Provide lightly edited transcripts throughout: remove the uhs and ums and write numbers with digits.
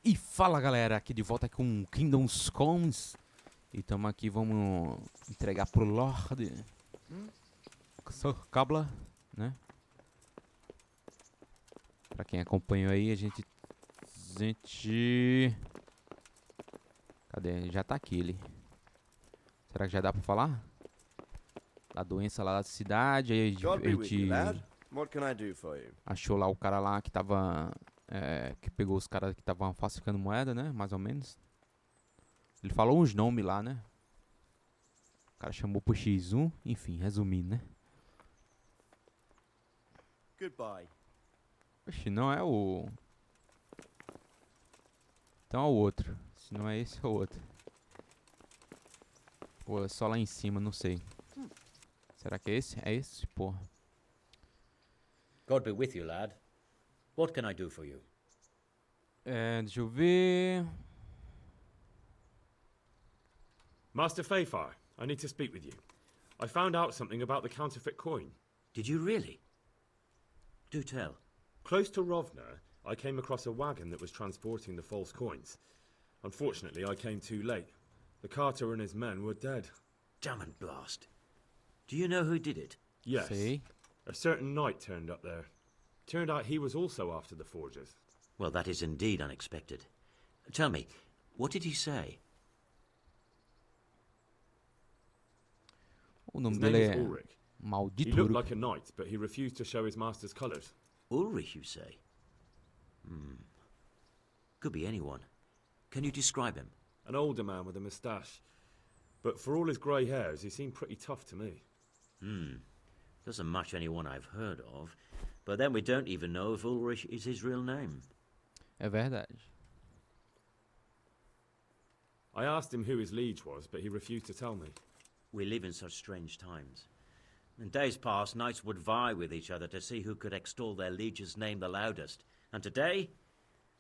E fala galera, aqui de volta com Kingdoms Comes. E tamo aqui, vamos entregar pro Lorde Sir Cabla, né? Pra quem acompanhou aí, a gente... Cadê? Já tá aqui ele. Será que já dá pra falar? Da doença lá da cidade, aí a gente achou lá o cara lá que tava... que pegou os caras que estavam falsificando moeda, né? Mais ou menos. Ele falou uns nomes lá, né? O cara chamou pro X1. Enfim, resumindo, né? Goodbye. Oxi, não é o... Então é o outro. Se não é esse, é o outro. Pô, é só lá em cima, não sei. Será que é esse? É esse, porra. God be with you, lad. What can I do for you? Deixa eu ver... Master Fayfar, I need to speak with you. I found out something about the counterfeit coin. Did you really? Do tell. Close to Rovna, I came across a wagon that was transporting the false coins. Unfortunately, I came too late. The carter and his men were dead. Damn and blast. Do you know who did it? Yes. See? A certain knight turned up there. Turned out he was also after the forgers. Well, that is indeed unexpected. Tell me, what did he say? O nome His name dele is é... Ulrich. He Maldito looked Uruk. like a knight, but he refused to show his master's colours. Ulrich, you say? Could be anyone. Can you describe him? An older man with a moustache. But for all his grey hairs, he seemed pretty tough to me. Doesn't match anyone I've heard of. But then we don't even know if Ulrich is his real name. É verdade. I asked him who his liege was, but he refused to tell me. We live in such strange times. In days past, knights would vie with each other to see who could extol their liege's name the loudest. And today,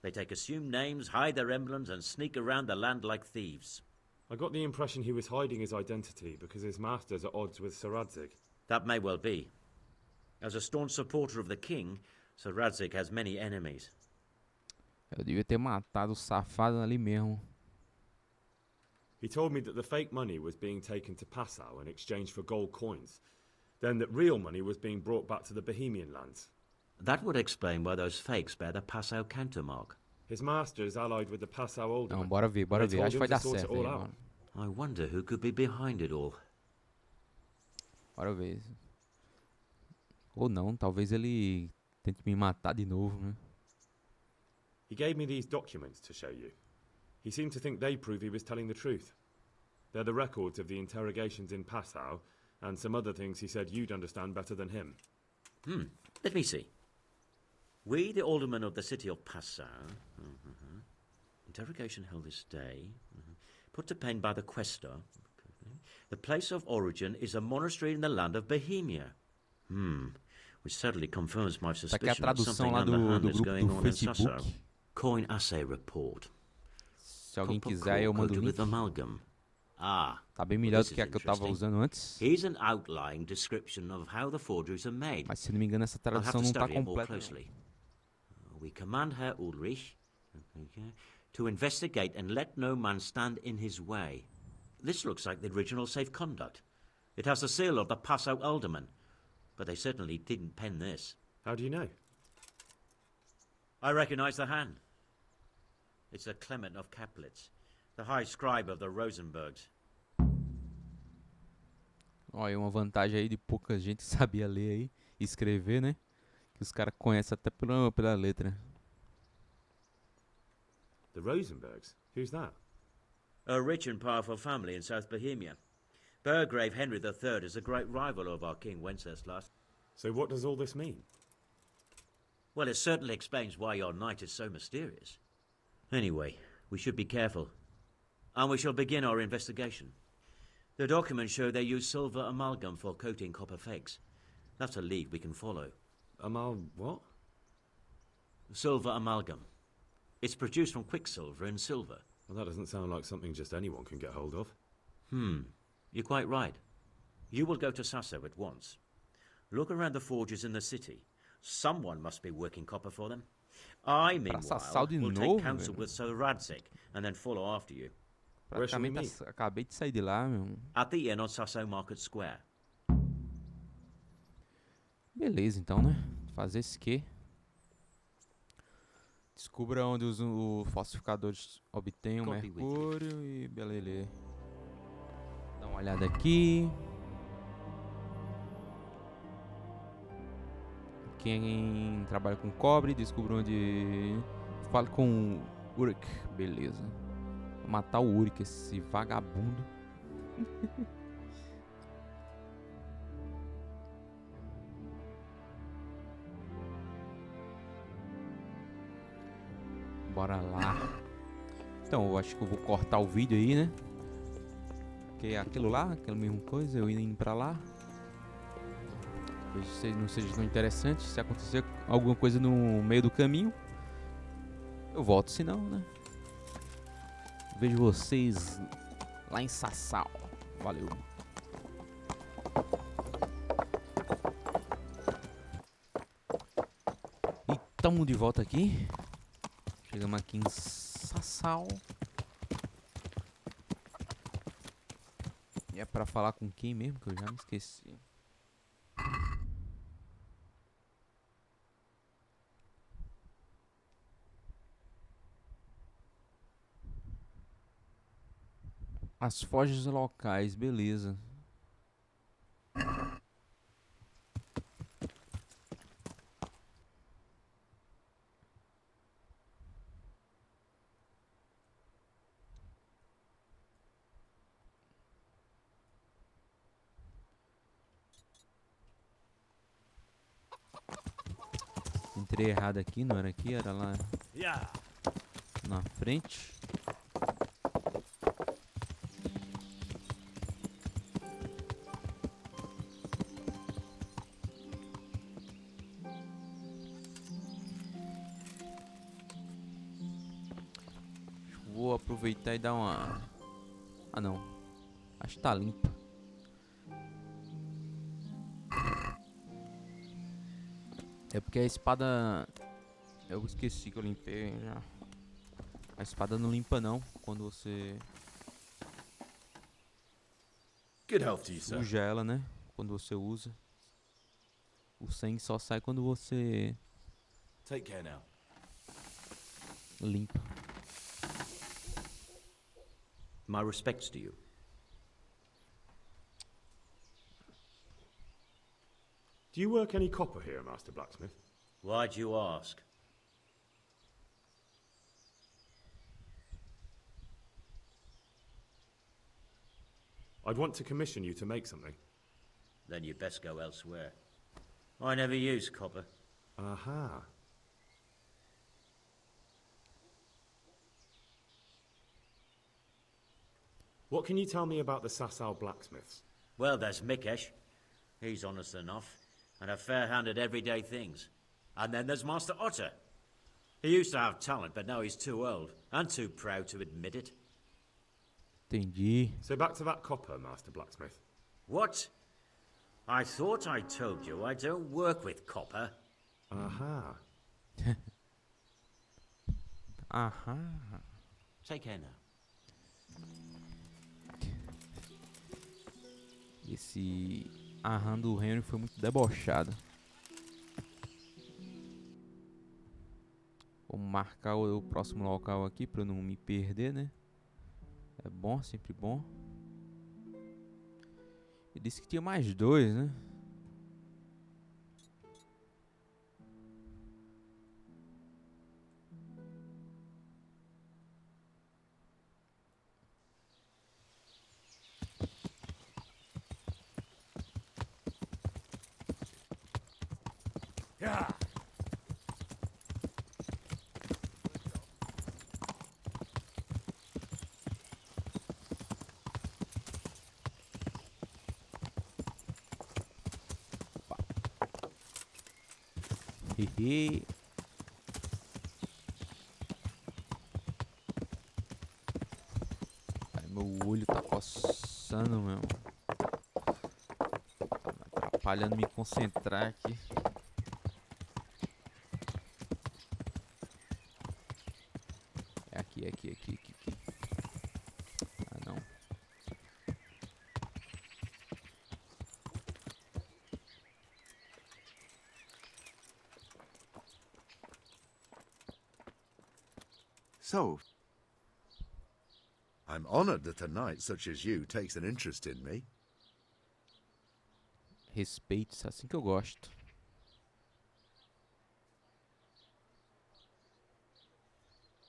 they take assumed names, hide their emblems, and sneak around the land like thieves. I got the impression he was hiding his identity because his master's at odds with Sir Radzig. That may well be. As a staunch supporter of the king, Sir Radzig has many enemies. Eu devia ter matado o safado ali mesmo. He told me that the fake money was being taken to Passau in exchange for gold coins, then that real money was being brought back to the Bohemian lands. That would explain why those fakes bear the Passau countermark. His master is allied with the Passau Não, alderman. bora ver, bora They ver. told Acho que him vai to dar sort it certo aí, all out. mano. I wonder who could be behind it all. Bora ver. Ou não, talvez ele tente me matar de novo, né? He gave me these documents to show you. He seemed to think they prove he was telling the truth. They're the records of the interrogations in Passau, and some other things he said you'd understand better than him. Let me see. We, the aldermen of the city of Passau, interrogation held this day, put to pen by the questor. The place of origin is a monastery in the land of Bohemia. Which certainly confirms my Tá aqui a suspicion that tradução something lá do underhand is grupo going do on in Sasso. Facebook. Coin assay report. Se alguém Copper quiser, eu core mando o coated link. with amalgam. Tá bem melhor this do que a is que eu tava interesting. usando antes. Here's an outline description of how the forgeries are made. Mas se não me engano, essa I'll have tradução to não tá study it more completa. closely. We command Herr Ulrich to investigate and let no man stand in his way. This looks like the original safe conduct. It has the seal of the Passau alderman, but they certainly didn't pen this. How do you know? I recognize the hand. It's a Clement of Kaplitz, the high scribe of the Rosenbergs. Olha, uma vantagem aí de pouca gente sabia ler aí e escrever, né? Que os caras conhecem até pela letra. The Rosenbergs? Who's that? A rich and powerful family in South Bohemia. Burgrave Henry III is a great rival of our King Wenceslas. So what does all this mean? Well, it certainly explains why your knight is so mysterious. Anyway, we should be careful. And we shall begin our investigation. The documents show they use silver amalgam for coating copper fakes. That's a lead we can follow. What? Silver amalgam. It's produced from quicksilver and silver. Well, that doesn't sound like something just anyone can get hold of. You're quite right. You will go to Sasso at once. Look around the forges in the city. Someone must be working copper for them. I, Sassal meanwhile, de will novo, take counsel velho. with Sir Radzik and then follow after you. Where shall we Praticamente meet? acabei de sair de lá, meu. At the inn on Sasso Market Square. Beleza, então, né? Fazer esse quê? Descubra onde os falsificadores obtêm o God be with you. mercúrio e beleza. Dá uma olhada aqui. Quem trabalha com cobre, descubra onde... Fale com o Uruk. Beleza. Vou matar o Uruk, esse vagabundo. Bora lá. Então, eu acho que eu vou cortar o vídeo aí, né? Que é aquilo lá, aquela mesma coisa, eu indo pra lá. Talvez não seja tão interessante. Se acontecer alguma coisa no meio do caminho, eu volto, se não, né? Vejo vocês lá em Sassal. Valeu. E tamo de volta aqui. Chegamos aqui em Sassal. E é pra falar com quem mesmo? Que eu já me esqueci. As forjas locais, beleza. Entrei errado aqui, não era aqui, era lá na frente. Vou aproveitar e dar uma... Ah não, acho que tá limpa. É porque a espada... Eu esqueci que eu limpei já. A espada não limpa não quando você Good health to you, sir. suja ela, né? Quando você usa. O sangue só sai quando você Take care now. limpa. My respects to you. Do you work any copper here, Master Blacksmith? Why'd you ask? I'd want to commission you to make something. Then you'd best go elsewhere. I never use copper. Aha. What can you tell me about the Sassal blacksmiths? Well, there's Mikesh. He's honest enough, and a fair-hand at everyday things. And then there's Master Otter. He used to have talent, but now he's too old, and too proud to admit it. Entendi. So back to that copper, Master Blacksmith. What? I thought I told you I don't work with copper. Aha. Aham. Take care now. Esse aham do Henry foi muito debochado. Vou marcar o próximo local aqui pra eu não me perder, né? É bom, sempre bom. Ele disse que tinha mais dois, né? Yeah. Hehe. Ai, meu olho tá coçando, meu. Tá atrapalhando me concentrar aqui. Aqui. Ah, não. So, I'm honored that a knight such as you takes an interest in me. Respeite, assim que eu gosto.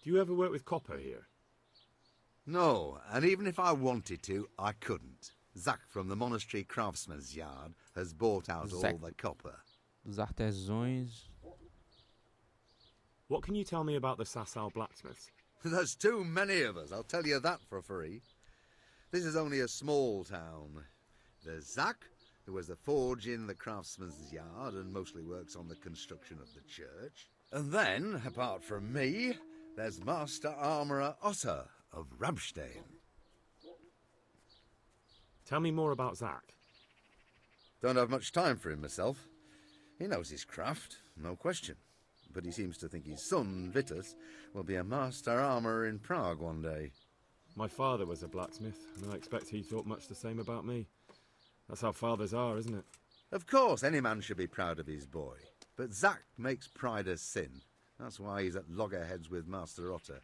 Do you ever work with copper here? No, and even if I wanted to, I couldn't. Zach from the monastery craftsman's yard has bought out all Zach. the copper. Dos artesãos. What can you tell me about the Sasau blacksmiths? There's too many of us, I'll tell you that for free. This is only a small town. There's Zach, who has a forge in the craftsman's yard and mostly works on the construction of the church. And then, apart from me, there's Master Armourer Otter of Ramstein. Tell me more about Zach. Don't have much time for him myself. He knows his craft, no question. But he seems to think his son, Vitus, will be a master armourer in Prague one day. My father was a blacksmith, and I expect he thought much the same about me. That's how fathers are, isn't it? Of course, any man should be proud of his boy. But Zach makes pride a sin. That's why he's at loggerheads with Master Otter.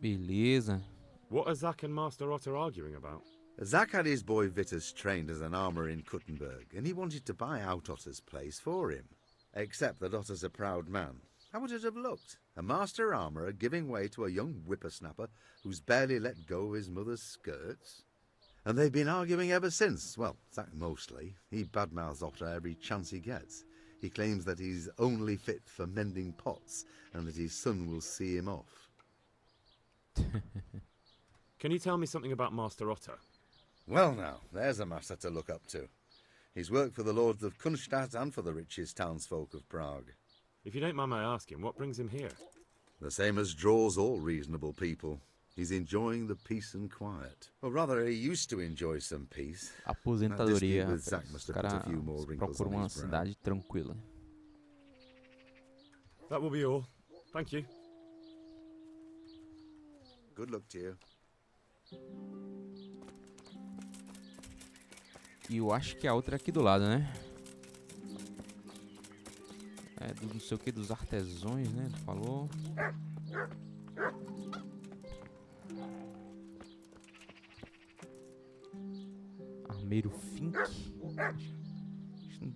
Beleza. What are Zach and Master Otter arguing about? Zach had his boy Vitus trained as an armourer in Kuttenberg, and he wanted to buy out Otter's place for him. Except that Otter's a proud man. How would it have looked? A master armourer giving way to a young whippersnapper who's barely let go of his mother's skirts? And they've been arguing ever since. Well, Zach mostly. He badmouths Otter every chance he gets. He claims that he's only fit for mending pots and that his son will see him off. Can you tell me something about Master Otter? Well now, there's a master to look up to. He's worked for the lords of Kunstadt and for the richest townsfolk of Prague. If you don't mind my asking, what brings him here? The same as draws all reasonable people. He's enjoying the peace and quiet. Or rather, he used to enjoy some peace. Aposentadoria. That dispute with Zach Os must have put a few more caras wrinkles procuram on uma his brow. cidade tranquila. That will be all. Thank you. Good luck to you. E eu acho que a outra é aqui do lado, né? É do não sei o que, dos artesãos, né? Ele falou. Armeiro Fink.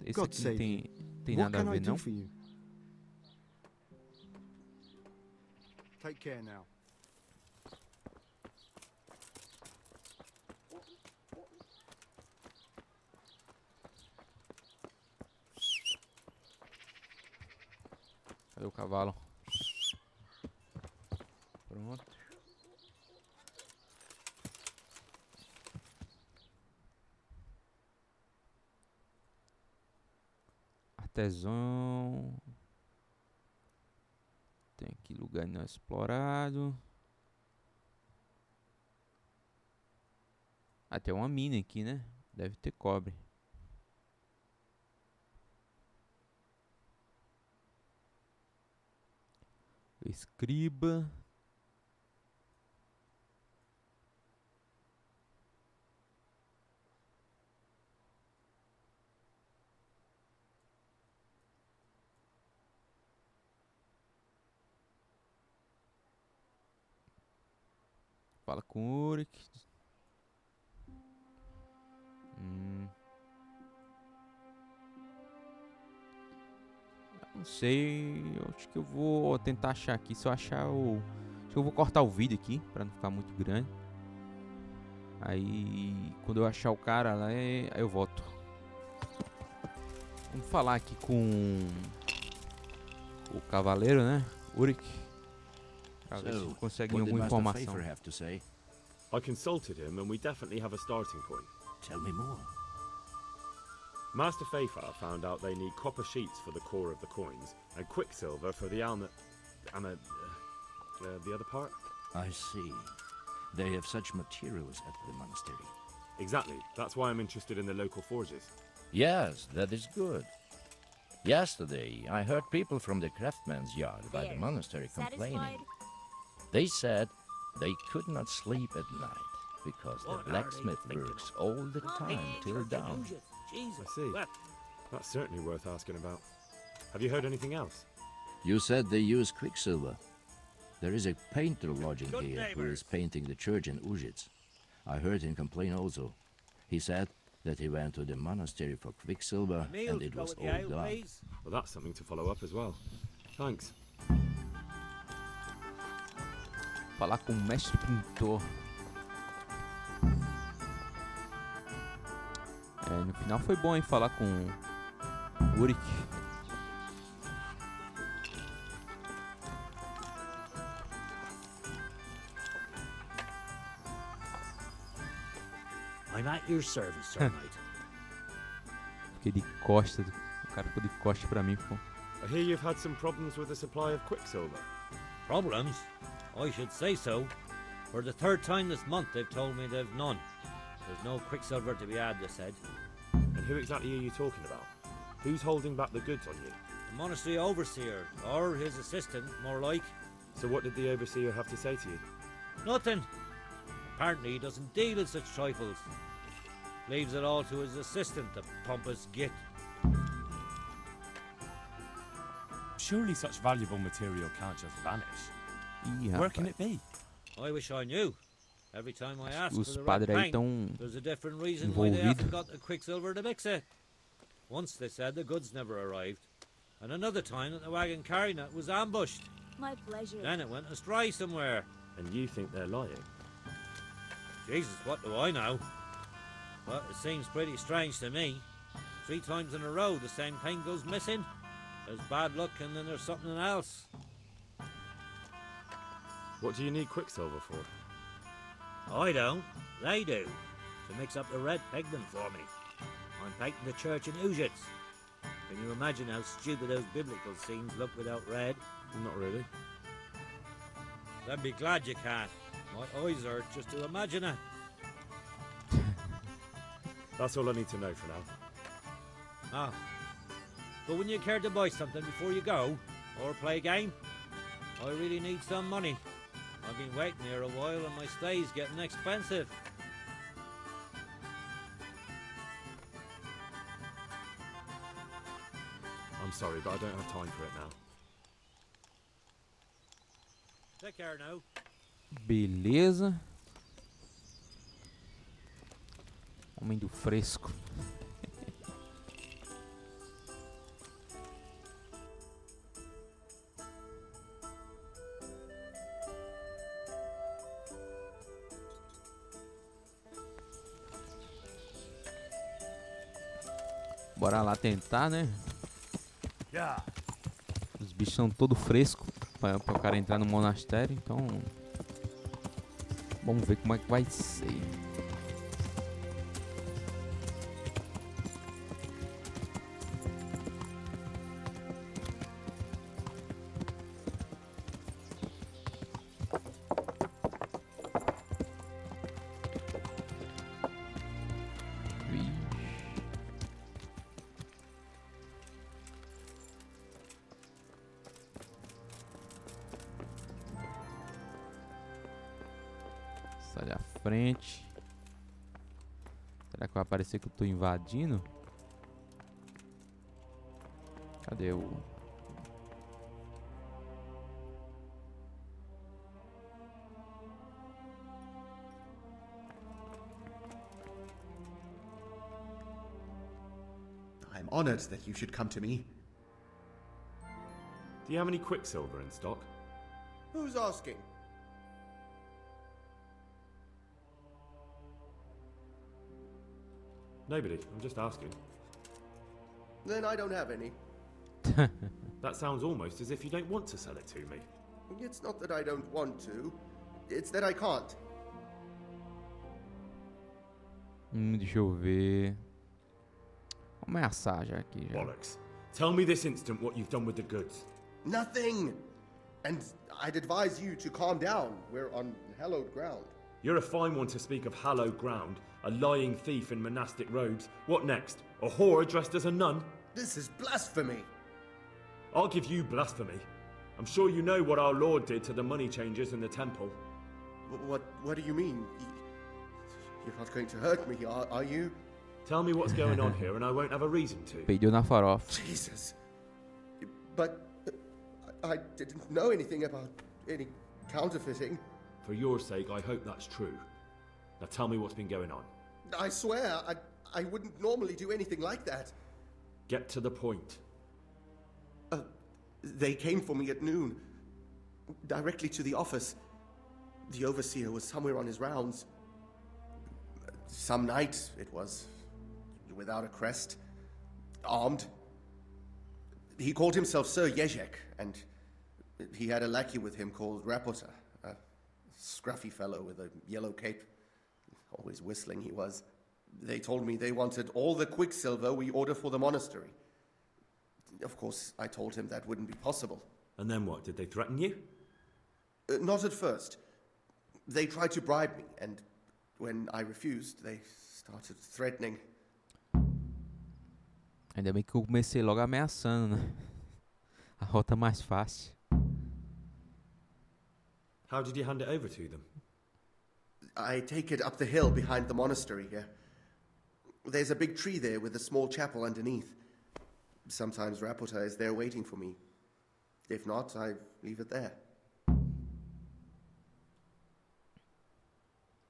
Esse God aqui save não tem What nada a can I ver, do não? for you? Take care now. Cadê o cavalo? Pronto. Artesão. Tem aqui lugar não explorado. Ah, tem uma mina aqui, né? Deve ter cobre. Escriba. Fala com o Ulrich. Não sei, eu acho que eu vou tentar achar aqui. Se eu achar o... Acho que eu vou cortar o vídeo aqui, pra não ficar muito grande. Aí, quando eu achar o cara lá, aí eu volto. Vamos falar aqui com o cavaleiro, né? Ulrich. Pra ver se consegue what did alguma Master informação. Pfeiffer have to say? I consulted him, and we definitely have a starting point. Tell me more. Master Pfeiffer found out they need copper sheets for the core of the coins, and quicksilver for the the other part? I see. They have such materials at the monastery. Exactly. That's why I'm interested in the local forges. Yes, that is good. Yesterday, I heard people from the craftsman's yard by the There. monastery complaining. Satisfied? They said they could not sleep at night because the blacksmith works all the time till dawn. I see. That's certainly worth asking about. Have you heard anything else? You said they use quicksilver. There is a painter lodging here who is painting the church in Ujits. I heard him complain also. He said that he went to the monastery for quicksilver and it was all gone. Well, that's something to follow up as well. Thanks. Falar com o mestre pintor. No final foi bom, hein? Falar com Urik. I'm at your service, Sir Knight. Fiquei de costas. O cara ficou de costas pra mim, pô. I hear you've had some problems with the supply of quicksilver. Problems? I should say so. For the third time this month they've told me they've none. There's no quicksilver to be had, they said. And who exactly are you talking about? Who's holding back the goods on you? The monastery overseer, or his assistant, more like. So what did the overseer have to say to you? Nothing. Apparently he doesn't deal in such trifles. Leaves it all to his assistant, the pompous git. Surely such valuable material can't just vanish. Ih, Where can it be? I wish I knew. Every time I ask Os for the red padres aí paint, estão there's a different reason why they envolvidos. haven't got the quicksilver to mix it. Once they said the goods never arrived, and another time that the wagon carrying it was ambushed. My pleasure. Then it went astray somewhere. And you think they're lying? Jesus, what do I know? But it seems pretty strange to me. 3 times in a row the same paint goes missing. There's bad luck and then there's something else. What do you need quicksilver for? I don't. They do. To mix up the red pigment for me. I'm painting the church in Ujits. Can you imagine how stupid those biblical scenes look without red? Not really. Then be glad you can't. My eyes hurt just to imagine it. That's all I need to know for now. Ah. But wouldn't you care to buy something before you go? Or play a game? I really need some money. I've been waiting here a while and my stay's getting expensive. I'm sorry, but I don't have time for it now. Take care now. Beleza. Homem do fresco. Bora lá tentar, né? Os bichos são todo fresco para o cara entrar no monastério, então vamos ver como é que vai ser. Sai da frente. Será que vai aparecer que eu tô invadindo? Cadê o... I'm honored that you should come to me. Do you have any quicksilver in stock? Who's asking? Nobody. I'm just asking. Then I don't have any. That sounds almost as if you don't want to sell it to me. It's not that I don't want to. It's that I can't. Deixa eu ver. Vamos ameaçar já aqui. Já. Bollocks. Tell me this instant what you've done with the goods. Nothing! And I'd advise you to calm down. We're on hallowed ground. You're a fine one to speak of hallowed ground, a lying thief in monastic robes. What next? A whore dressed as a nun? This is blasphemy! I'll give you blasphemy. I'm sure you know what our Lord did to the money changers in the temple. What do you mean? You're not going to hurt me, are you? Tell me what's going on here and I won't have a reason to. Peidou na farofa. Jesus. But I didn't know anything about any counterfeiting. For your sake, I hope that's true. Now tell me what's been going on. I swear, I wouldn't normally do anything like that. Get to the point. They came for me at noon, directly to the office. The overseer was somewhere on his rounds. Some night, it was, without a crest, armed. He called himself Sir Jezek, and he had a lackey with him called Rapota, a scruffy fellow with a yellow cape. Always whistling he was. They told me they wanted all the quicksilver we order for the monastery. Of course, I told him that wouldn't be possible. And then what? Did they threaten you? Not at first. They tried to bribe me, and when I refused, they started threatening. Ainda bem que eu comecei logo ameaçando, né? A rota mais fácil. How did you hand it over to them? I take it up the hill behind the monastery here. There's a big tree there with a small chapel underneath. Sometimes Rapota is there waiting for me. If not, I leave it there.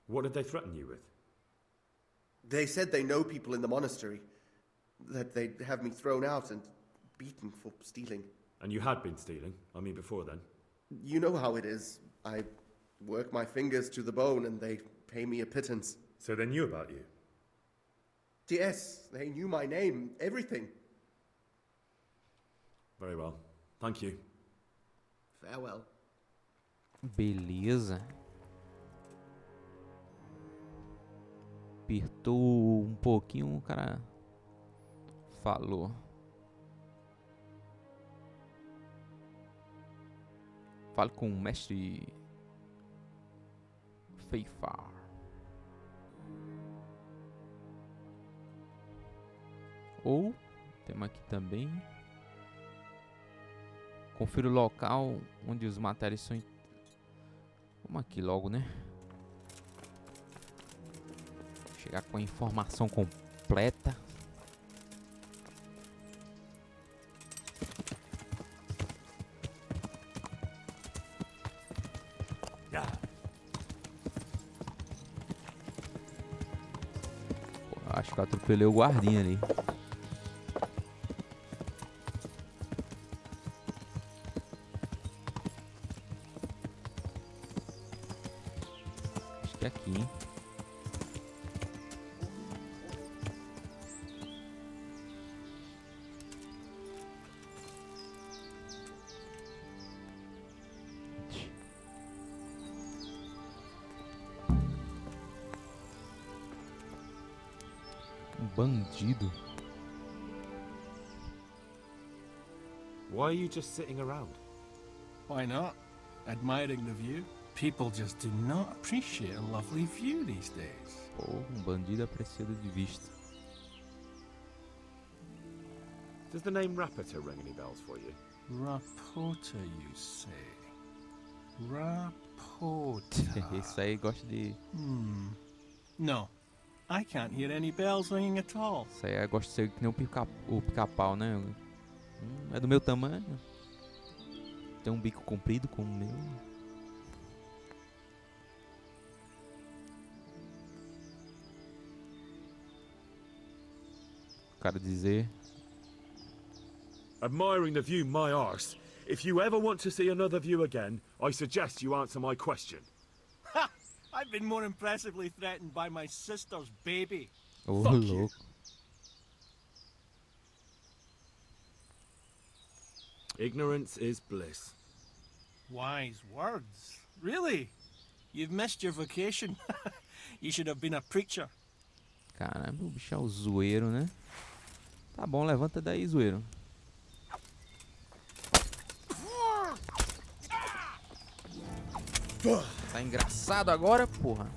What did they threaten you with? They said they know people in the monastery, that they'd have me thrown out and beaten for stealing. And you had been stealing? I mean, before then? You know how it is. I work my fingers to the bone and they pay me a pittance. So they knew about you? Yes, they knew my name, everything. Very well. Thank you. Farewell. Beleza. Apertou um pouquinho, o cara falou. Fale com o mestre Feifar. Ou, temos aqui também. Confira o local onde os materiais são. Vamos aqui logo, né? Chegar com a informação completa. Pô, acho que eu atropelei o guardinha ali. Acho que é aqui, hein? Bandido. Why are you just sitting around? Why not? Admiring the view. People just do not appreciate a lovely view these days. Pô, bandido apreciado de vista. Does the name Rapota ring any bells for you? Rapota, you say? Rapota. Esse aí gosta de... No. I can't hear any bells ringing at all. Isso aí gosta de ser que nem o pica-pau, né? É do meu tamanho. Tem um bico comprido como o meu. O cara dizer... Admiring the view, my arse. If you ever want to see another view again, I suggest you answer my question. Ha! I've been more impressively threatened by my sister's baby. Ô, Fuck you. louco. Ignorance is bliss. Wise words. Really? You've missed your vocation. You should have been a preacher. Caramba, o bicho é o zoeiro, né? Tá bom, levanta daí, zoeiro. Tá engraçado agora, porra.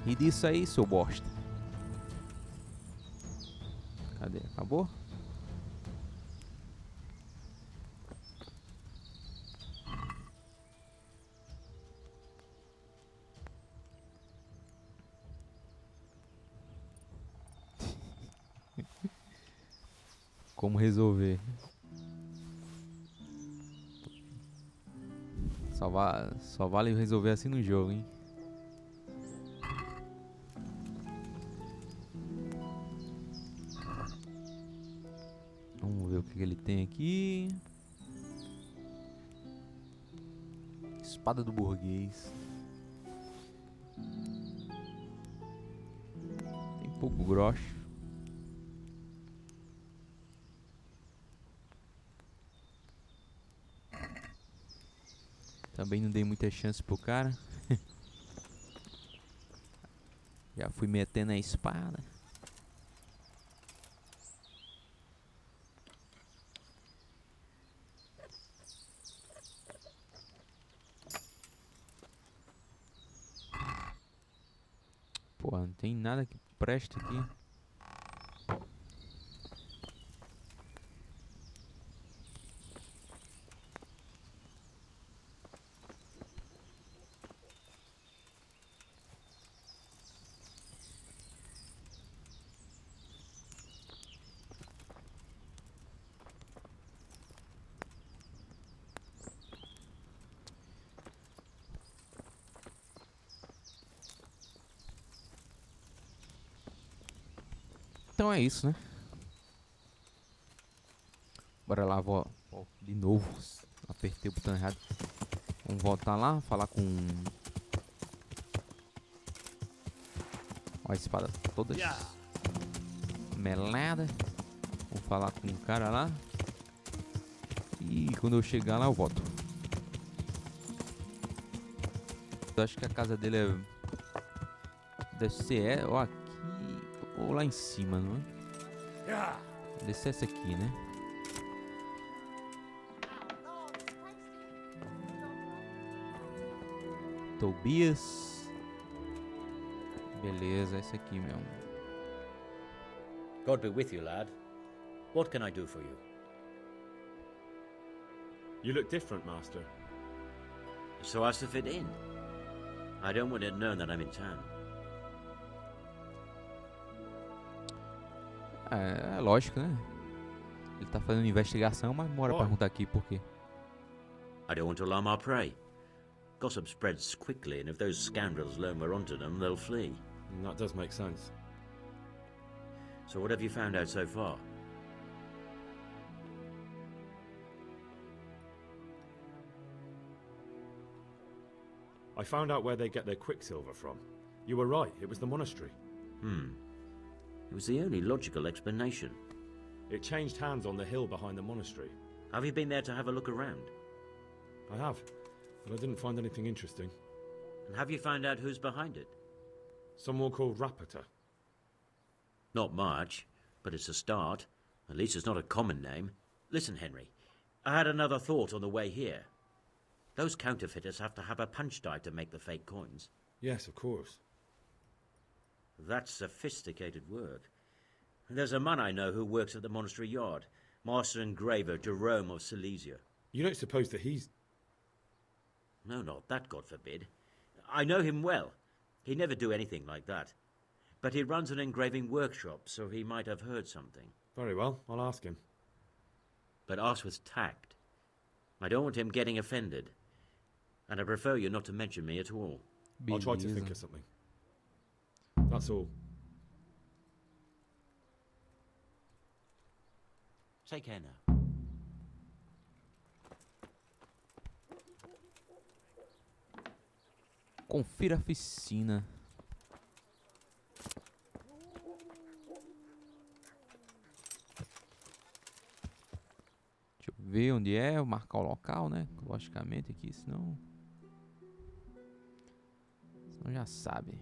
Ri disso aí, seu bosta. Cadê? Acabou? Como resolver? Só vale resolver assim no jogo, hein? Vamos ver o que ele tem aqui. Espada do burguês. Tem pouco grosso. Também não dei muita chance pro cara. Já fui metendo a espada. Pô, não tem nada que preste aqui. Então é isso, né? Bora lá, de novo. Apertei o botão errado. Vamos voltar lá, falar com... Ó, a espada toda melada. Vou falar com o cara lá. E quando eu chegar lá eu volto. Eu acho que a casa dele deve ser ou aqui ou lá em cima, não é? Deve ser essa aqui, né? Tobias. Beleza, esse aqui mesmo. God be with you, lad. What can I do for you? You look different, Master. So as to fit in. I don't want it known that I'm in town. É lógico, né? Ele tá fazendo investigação, mas bora perguntar aqui por quê. I don't want to alarm our prey. Gossip spreads quickly, and if those scoundrels learn we're onto them, they'll flee. That does make sense. So what have you found out so far? I found out where they get their quicksilver from. You were right, it was the monastery. It was the only logical explanation. It changed hands on the hill behind the monastery. Have you been there to have a look around? I have, but I didn't find anything interesting. And have you found out who's behind it? Someone called Rapita. Not much, but it's a start. At least it's not a common name. Listen, Henry, I had another thought on the way here. Those counterfeiters have to have a punch die to make the fake coins. Yes, of course. That's sophisticated work. There's a man I know who works at the monastery yard, Master Engraver Jerome of Silesia. You don't suppose that he's... No, not that, God forbid. I know him well. He'd never do anything like that. But he runs an engraving workshop, so he might have heard something. Very well, I'll ask him. But ask with tact. I don't want him getting offended. And I prefer you not to mention me at all. I'll try to think of something. That's all. Take care now. Confira a oficina. Deixa eu ver onde é, vou marcar o local, né? Logicamente aqui, senão já sabe.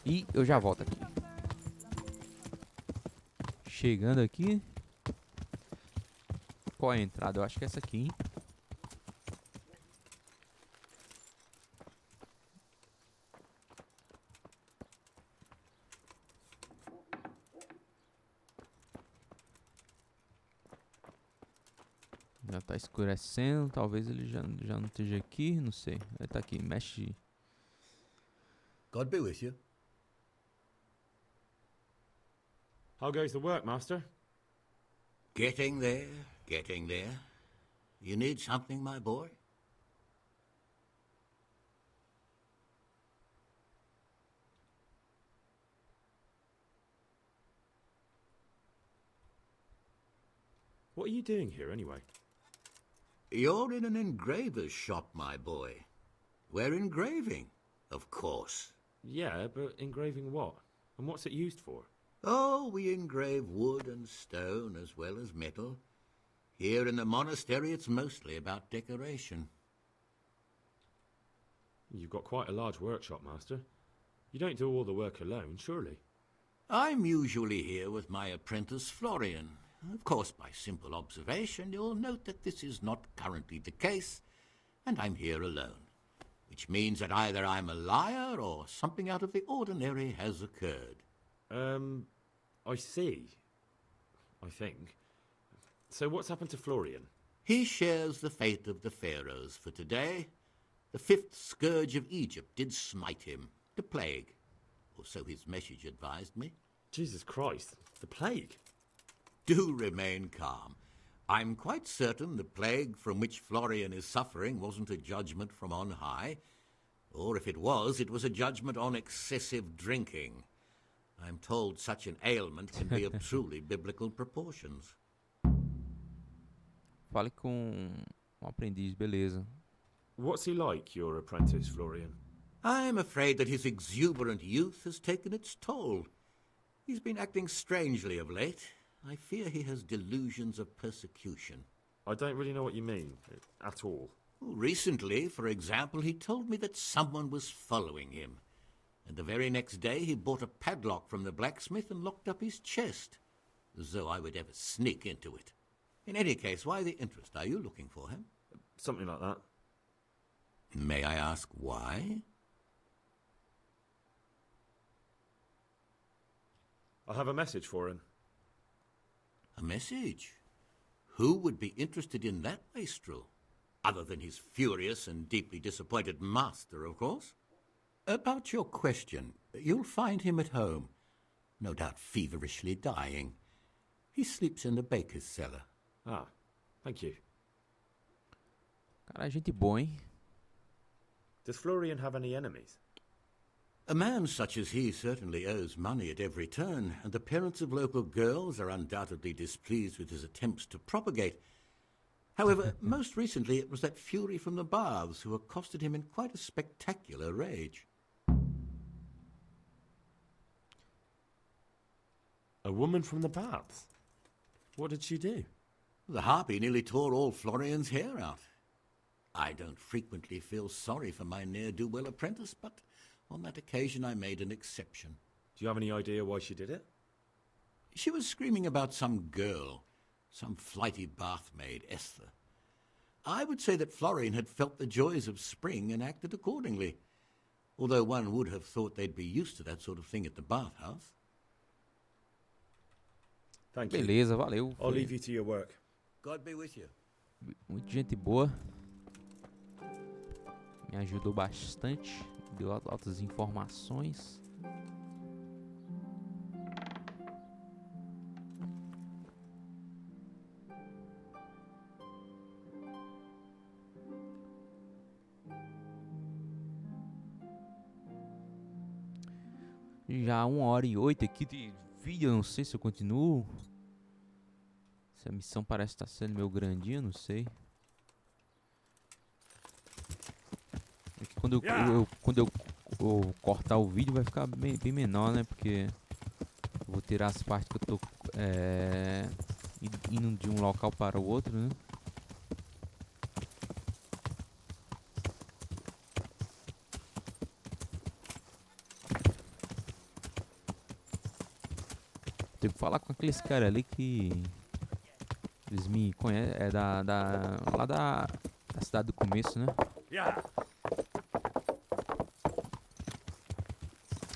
E eu já volto aqui. Chegando aqui. qual é a entrada. Eu acho que é essa aqui, hein? Já tá escurecendo, talvez ele já não esteja aqui, não sei. Ele tá aqui, mexe. God be with you. How goes the work, Master? Getting there, getting there. You need something, my boy? What are you doing here, anyway? You're in an engraver's shop, my boy. We're engraving, of course. Yeah, but engraving what? And what's it used for? Oh, we engrave wood and stone as well as metal. Here in the monastery, it's mostly about decoration. You've got quite a large workshop, Master. You don't do all the work alone, surely? I'm usually here with my apprentice, Florian. Of course, by simple observation, you'll note that this is not currently the case, and I'm here alone, which means that either I'm a liar or something out of the ordinary has occurred. I see. I think. So what's happened to Florian? He shares the fate of the pharaohs for today. The fifth scourge of Egypt did smite him, the plague, or so his message advised me. Jesus Christ, the plague? Do remain calm. I'm quite certain the plague from which Florian is suffering wasn't a judgment from on high, or if it was a judgment on excessive drinking. I'm told such an ailment can be of truly biblical proportions. Fale com um aprendiz, beleza. What's he like, your apprentice, Florian? I'm afraid that his exuberant youth has taken its toll. He's been acting strangely of late. I fear he has delusions of persecution. I don't really know what you mean, at all. Recently, for example, he told me that someone was following him. And the very next day he bought a padlock from the blacksmith and locked up his chest, as though I would ever sneak into it. In any case, why the interest? Are you looking for him? Something like that. May I ask why? I have a message for him. A message? Who would be interested in that wastrel? Other than his furious and deeply disappointed master, of course. About your question, you'll find him at home, no doubt feverishly dying. He sleeps in the baker's cellar. Ah, thank you. Cara, gente boa, hein? Does Florian have any enemies? A man such as he certainly owes money at every turn, and the parents of local girls are undoubtedly displeased with his attempts to propagate. However, most recently it was that fury from the baths who accosted him in quite a spectacular rage. A woman from the baths? What did she do? The harpy nearly tore all Florian's hair out. I don't frequently feel sorry for my ne'er-do-well apprentice, but on that occasion I made an exception. Do you have any idea why she did it? She was screaming about some girl, some flighty bathmaid, Esther. I would say that Florian had felt the joys of spring and acted accordingly, although one would have thought they'd be used to that sort of thing at the bathhouse. Thank you. Beleza, valeu. I'll leave you to your work. God be with you. Muita gente boa. Me ajudou bastante. Deu altas informações. Já 1h08 aqui de vídeo. Eu não sei se eu continuo. Essa missão parece estar sendo meio grandinha, não sei. É que quando eu cortar o vídeo vai ficar bem menor, né? Porque eu vou tirar as partes que eu tô indo de um local para o outro, né? Tenho que falar com aqueles caras ali que Eles me conhecem, é lá da cidade do começo, né?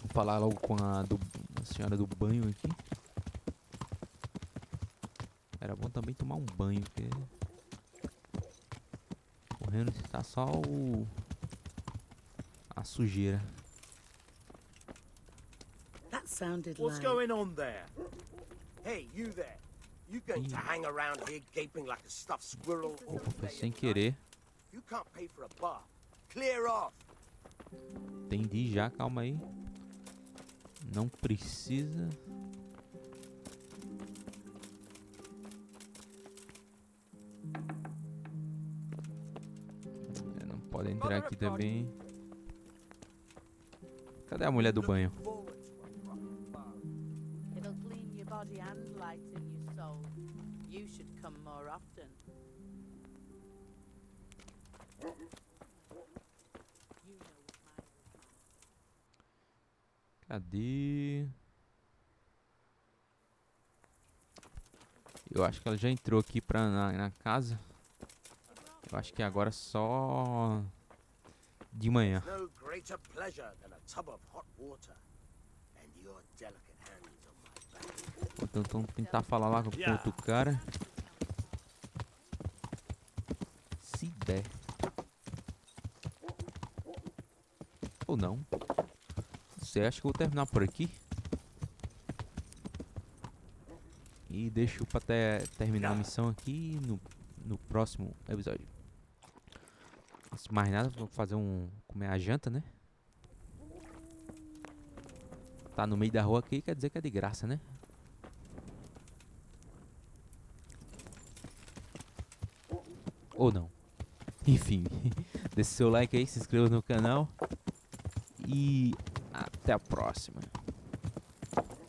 Vou falar logo com a senhora do banho aqui. Era bom também tomar um banho, porque correndo tá só a sujeira. That sounded What's like... going on there? Hey, you there. You going to hang around here gaping like a stuffed squirrel all Opa, foi day sem and night? querer. You can't pay for a bath. Clear off. Entendi já, calma aí. Não precisa. Não pode entrar aqui também. Cadê a mulher do banho? It'll clean your body and lighten your soul. You should come more often. Cadê? Eu acho que ela já entrou aqui na casa. Eu acho que agora só de manhã. No greater pleasure than a tub of hot water. And your delicate hands on my back. Então tentar falar lá com o outro cara. Se der. Ou não. Não sei, acho que eu vou terminar por aqui. E deixo pra terminar a missão aqui no próximo episódio. Antes de mais nada, vou fazer comer a janta, né? Tá no meio da rua aqui, quer dizer que é de graça, né? Ou não. Enfim, deixe seu like aí, se inscreva no canal. E até a próxima.